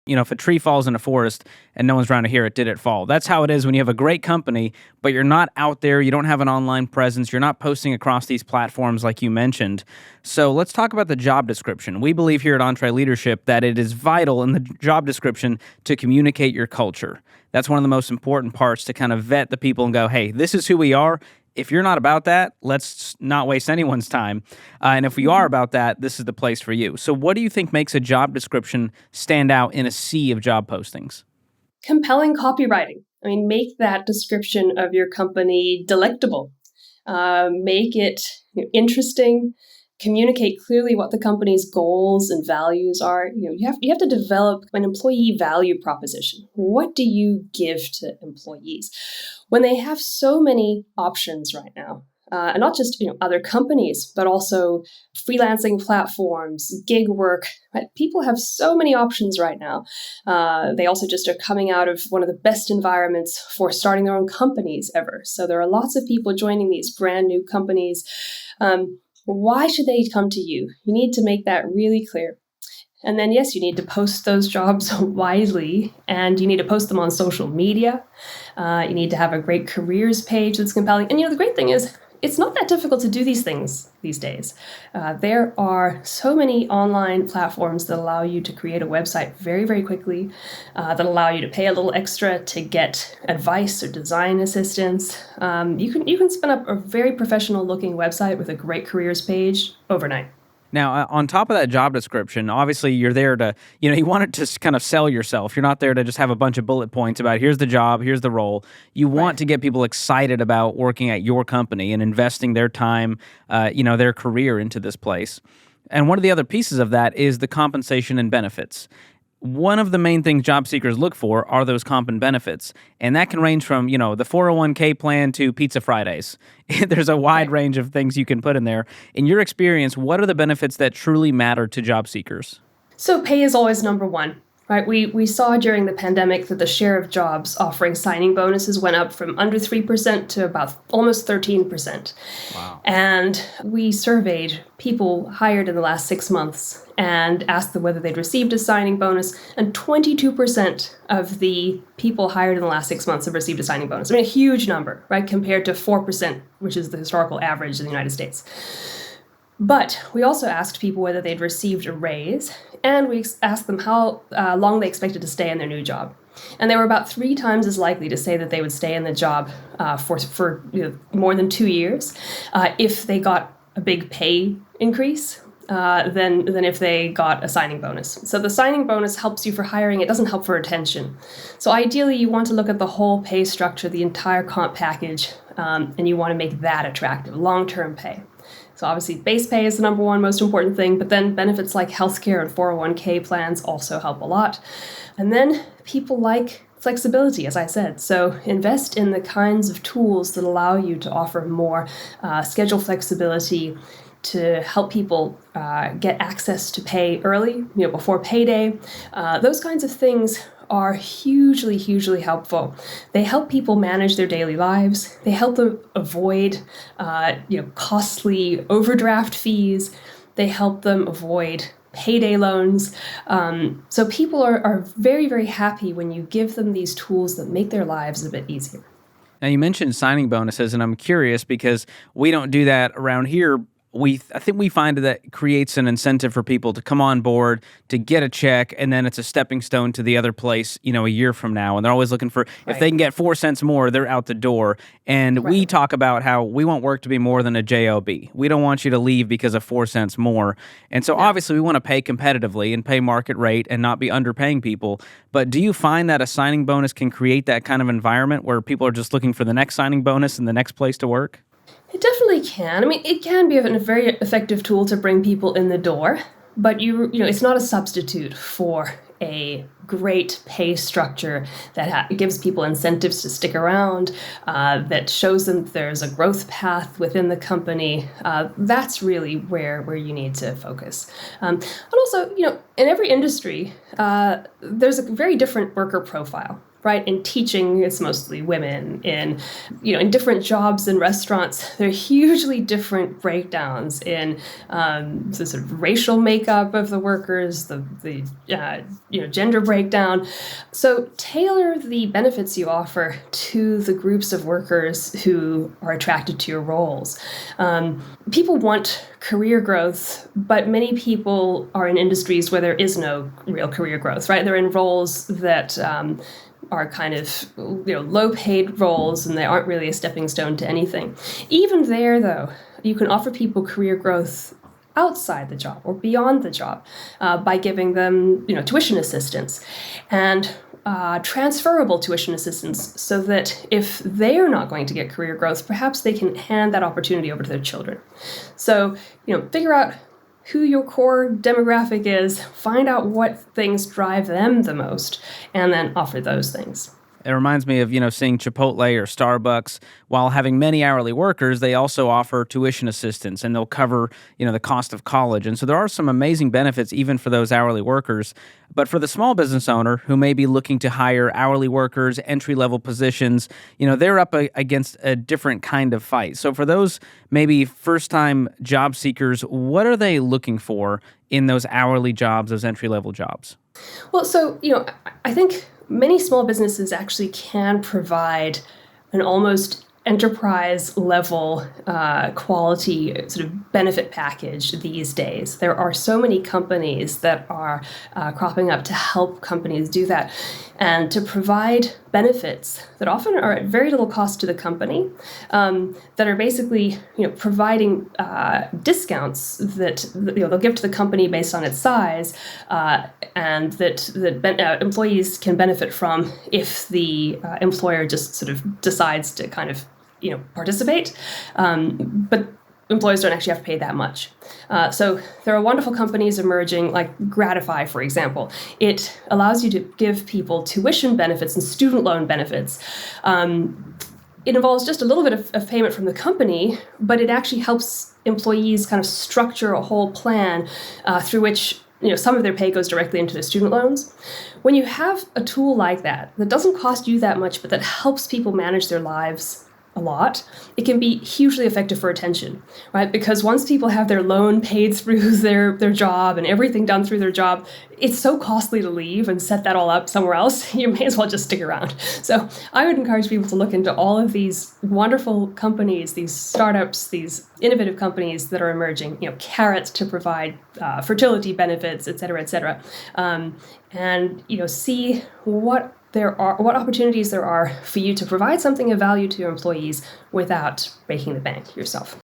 If a tree falls in a forest and no one's around to hear it, did it fall? That's how it is when you have a great company, but you're not out there, you don't have an online presence, you're not posting across these platforms like you mentioned. So let's talk about the job description. We believe here at EntreLeadership that it is vital in the job description to communicate your culture. That's one of the most important parts, to kind of vet the people and go, hey, this is who we are. If you're not about that, let's not waste anyone's time. And if you are about that, this is the place for you. So what do you think makes a job description stand out in a sea of job postings? Compelling copywriting. Make that description of your company delectable. Make it interesting. Communicate clearly what the company's goals and values are. You have to develop an employee value proposition. What do you give to employees when they have so many options right now? And not just other companies, but also freelancing platforms, gig work. Right? People have so many options right now. They also just are coming out of one of the best environments for starting their own companies ever. So there are lots of people joining these brand new companies. Why should they come to you? You need to make that really clear. And then, yes, you need to post those jobs widely, and you need to post them on social media. You need to have a great careers page that's compelling. And the great thing is, it's not that difficult to do these things these days. There are so many online platforms that allow you to create a website very, very quickly, that allow you to pay a little extra to get advice or design assistance. You can spin up a very professional looking website with a great careers page overnight. Now, on top of that job description, obviously you're there to, you want it to kind of sell yourself. You're not there to just have a bunch of bullet points about here's the job, here's the role. You want to get people excited about working at your company and investing their time, their career into this place. And one of the other pieces of that is the compensation and benefits. One of the main things job seekers look for are those comp and benefits. And that can range from, the 401k plan to Pizza Fridays. There's a wide range of things you can put in there. In your experience, what are the benefits that truly matter to job seekers? So pay is always number one. Right, we saw during the pandemic that the share of jobs offering signing bonuses went up from under 3% to about almost 13%. Wow. And we surveyed people hired in the last 6 months and asked them whether they'd received a signing bonus, and 22% of the people hired in the last 6 months have received a signing bonus. A huge number, right, compared to 4%, which is the historical average in the United States. But we also asked people whether they'd received a raise, and we asked them how long they expected to stay in their new job. And they were about 3 times as likely to say that they would stay in the job for more than 2 years if they got a big pay increase than if they got a signing bonus. So the signing bonus helps you for hiring. It doesn't help for retention. So ideally, you want to look at the whole pay structure, the entire comp package, and you want to make that attractive, long-term pay. So obviously, base pay is the number one most important thing, but then benefits like healthcare and 401k plans also help a lot. And then people like flexibility, as I said. So invest in the kinds of tools that allow you to offer more schedule flexibility, to help people get access to pay early, before payday. Those kinds of things are hugely, hugely helpful. They help people manage their daily lives. They help them avoid, costly overdraft fees. They help them avoid payday loans. So people are very, very happy when you give them these tools that make their lives a bit easier. Now, you mentioned signing bonuses, and I'm curious because we don't do that around here. I think we find that creates an incentive for people to come on board, to get a check, and then it's a stepping stone to the other place, a year from now. And they're always looking for, if they can get 4 cents more, they're out the door. And we talk about how we want work to be more than a job. We don't want you to leave because of 4 cents more. And so obviously we want to pay competitively and pay market rate and not be underpaying people. But do you find that a signing bonus can create that kind of environment where people are just looking for the next signing bonus and the next place to work? It definitely can. It can be a very effective tool to bring people in the door, but it's not a substitute for a great pay structure that gives people incentives to stick around, that shows them there's a growth path within the company. That's really where you need to focus. And also, in every industry, there's a very different worker profile. right? In teaching, it's mostly women. In different jobs in restaurants, there are hugely different breakdowns in the sort of racial makeup of the workers, the gender breakdown. So tailor the benefits you offer to the groups of workers who are attracted to your roles. People want career growth, but many people are in industries where there is no real career growth, right? They're in roles that are kind of low-paid roles, and they aren't really a stepping stone to anything. Even there, though, you can offer people career growth outside the job or beyond the job by giving them tuition assistance and transferable tuition assistance, so that if they're not going to get career growth, perhaps they can hand that opportunity over to their children. So figure out who your core demographic is, find out what things drive them the most, and then offer those things. It reminds me of, seeing Chipotle or Starbucks. While having many hourly workers, they also offer tuition assistance, and they'll cover, the cost of college. And so there are some amazing benefits even for those hourly workers. But for the small business owner who may be looking to hire hourly workers, entry-level positions, they're up against a different kind of fight. So for those maybe first-time job seekers, what are they looking for in those hourly jobs, those entry-level jobs? Well, so, I think many small businesses actually can provide an almost enterprise level quality sort of benefit package these days. There are so many companies that are cropping up to help companies do that and to provide benefits that often are at very little cost to the company, that are basically providing discounts that they'll give to the company based on its size, and that employees can benefit from if the employer just sort of decides to kind of participate, but employers don't actually have to pay that much. So there are wonderful companies emerging, like Gratify, for example. It allows you to give people tuition benefits and student loan benefits. It involves just a little bit of payment from the company, but it actually helps employees kind of structure a whole plan through which some of their pay goes directly into their student loans. When you have a tool like that doesn't cost you that much, but that helps people manage their lives a lot, it can be hugely effective for retention, right? Because once people have their loan paid through their job and everything done through their job, it's so costly to leave and set that all up somewhere else. You may as well just stick around. So I would encourage people to look into all of these wonderful companies, these startups, these innovative companies that are emerging, Carrot to provide fertility benefits, et cetera, and see what opportunities there are for you to provide something of value to your employees without breaking the bank yourself.